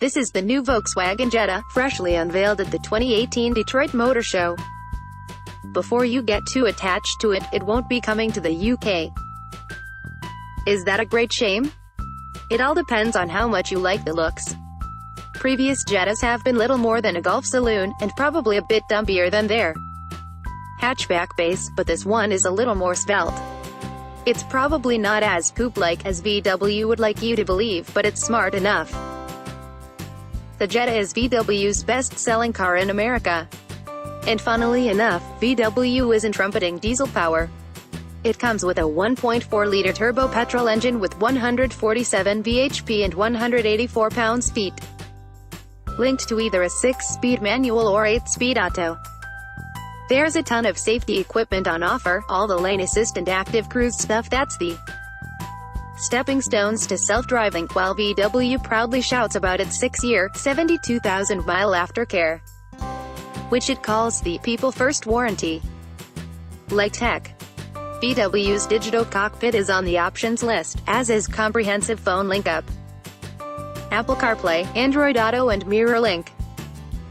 This is the new Volkswagen Jetta, freshly unveiled at the 2018 Detroit Motor Show. Before you get too attached to it, it won't be coming to the UK. Is that a great shame? It all depends on how much you like the looks. Previous Jettas have been little more than a golf saloon, and probably a bit dumpier than their hatchback base, but this one is a little more svelte. It's probably not as coupe-like as VW would like you to believe, but it's smart enough. The Jetta is VW's best-selling car in America. And funnily enough, VW isn't trumpeting diesel power. It comes with a 1.4-liter turbo petrol engine with 147 bhp and 184 pounds-feet. Linked to either a 6-speed manual or 8-speed auto. There's a ton of safety equipment on offer, all the lane assist and active cruise stuff that's the stepping stones to self-driving, while VW proudly shouts about its 6-year, 72,000-mile aftercare, which it calls the People First warranty. Like tech, VW's digital cockpit is on the options list, as is comprehensive phone link-up, Apple CarPlay, Android Auto and Mirror Link,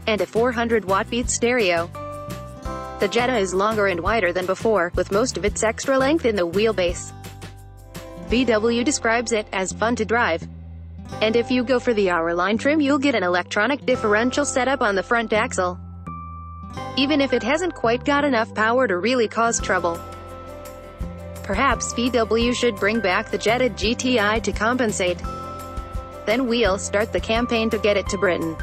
and a 400-watt Beats stereo. The Jetta is longer and wider than before, with most of its extra length in the wheelbase. VW describes it as fun to drive. And if you go for the hourline trim, you'll get an electronic differential setup on the front axle, even if it hasn't quite got enough power to really cause trouble. Perhaps VW should bring back the Jetta GTI to compensate. Then we'll start the campaign to get it to Britain.